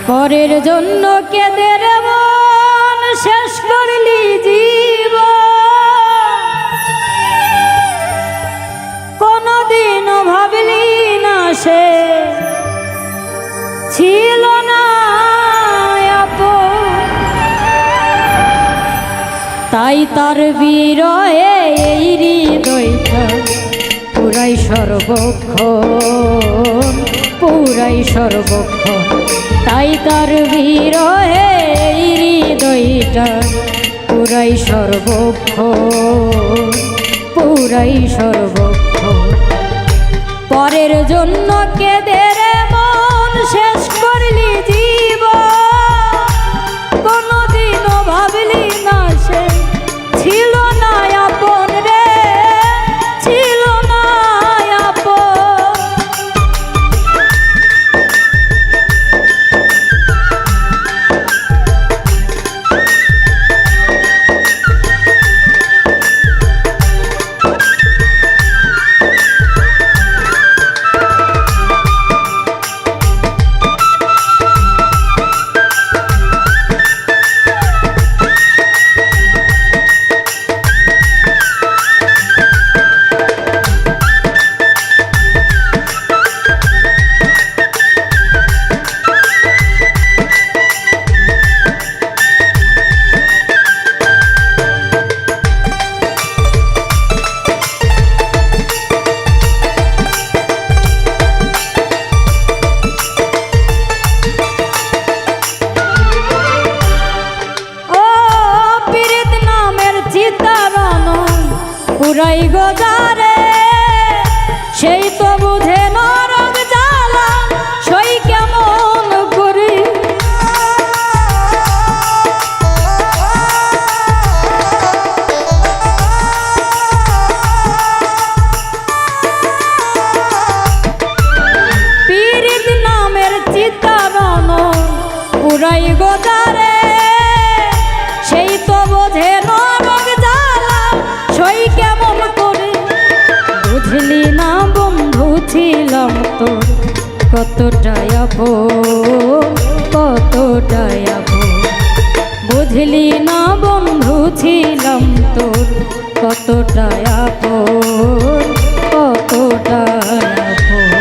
পরের জন্য কেঁদে রে মন শেষ করলি জীবন, কোনদিনও ভাবলি না সে ছিল না আপন। তাই তার বিরহে এই হৃদয়টা পুরাই সর্বক্ষণ, পুরাই সর্বক্ষণ। তাই তার বিরহে এই হৃদয়টা পুরাই সর্বক্ষণ, পুরাই সর্বক্ষণ। পরের জন্য কেঁদে রে মন শেষ করলি জীবন, কোনদিনও ভাবলি না সে ছিল না আপন রে, ছিল না আপন। পুরাই গোদারে সেই তো বুঝে নরক জ্বালা, সই কেমন করি। পীড়িত নামের চিতারণ পুরাই গোদারে সেই তো বোঝে নরক জ্বালা, সই কেমন করে। বুঝলি না বন্ধু ছিলাম তোর কতটাই আপন, কতটাই আপন। বুঝলি না বন্ধু ছিলাম তোর কতটাই আপন, কতটাই আপন।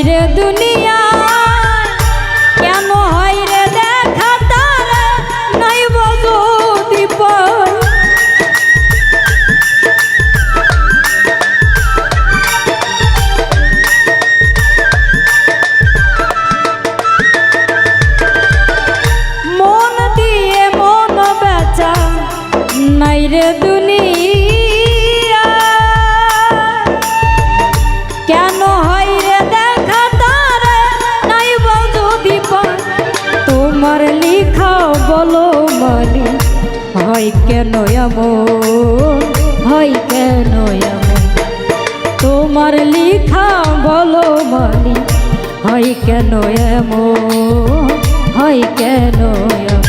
রে দুনিয়া কেন হয় রে দেখা তারা নাই বজুদি পায়। মন দিয়ে মন বেচা নাই রে দুনিয়া কেন হয় রে দেখা তারা নাই বজুদি পায়। তোমার লিখা বলো মানি হয় কেন এমন, হয় কেন এমন। তোমার লিখা বলো মানি হয় কেন এমন, হয় কেন এমন।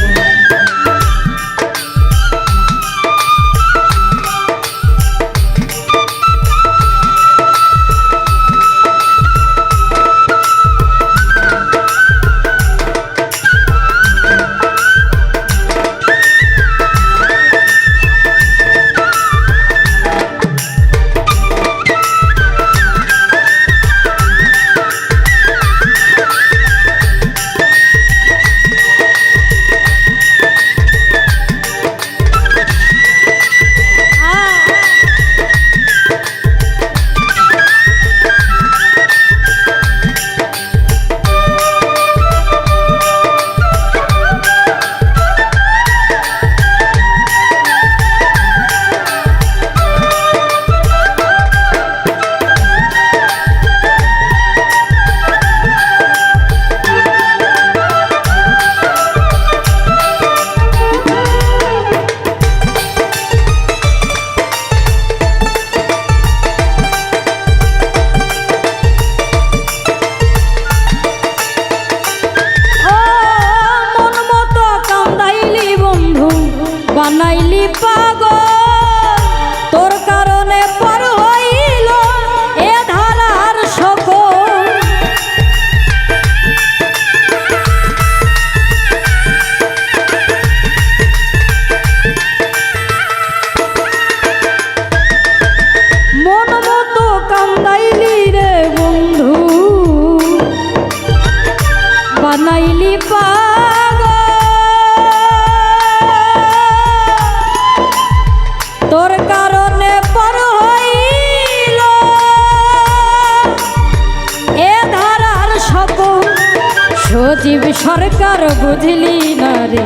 সজীব সরকার বুঝলি না রে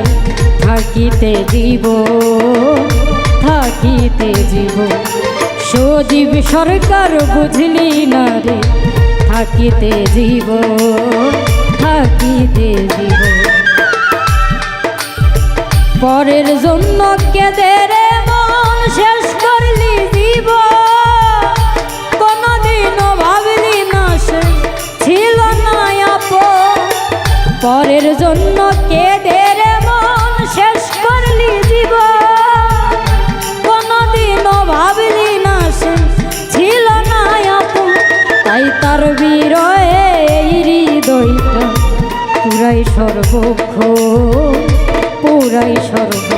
থাকিতে দিব থাকিতে জীব সজীব সরকার বুঝলি না রে থাকিতে জীব থাকিতে জীব পরের জন্য কেঁদে রে মন শেষ করলি জীব কোনদিনও ভাবলি না সে ছিল না আপন পরের জন্য কেঁদে রে মন শেষ করলি জীব কোনদিনও ভাবলি না সে ছিল না আপন তাই তার বিরহে এই হৃদয়টা পুরাই সর্বক্ষ পুরাই সর্বক্ষ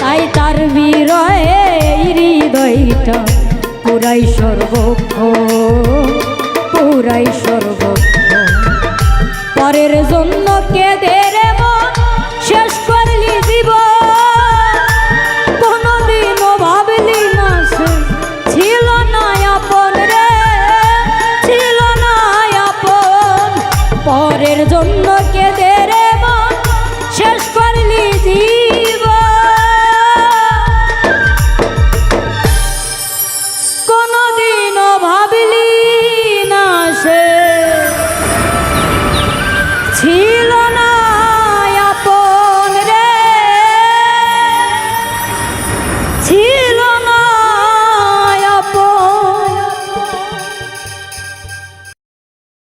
তাই তার বিরহে এই হৃদয়টা পুরাই সর্বক্ষ পুরাই সর্বক্ষ পরের জন্য কেঁদে রে মন শেষ করলি জীব কোনদিনও ভাবলি না সে ছিল না আপন রে ছিল না আপন পরের জন্য কেঁদে রে মন শেষ করলি জীব কোনদিনও ভাবলি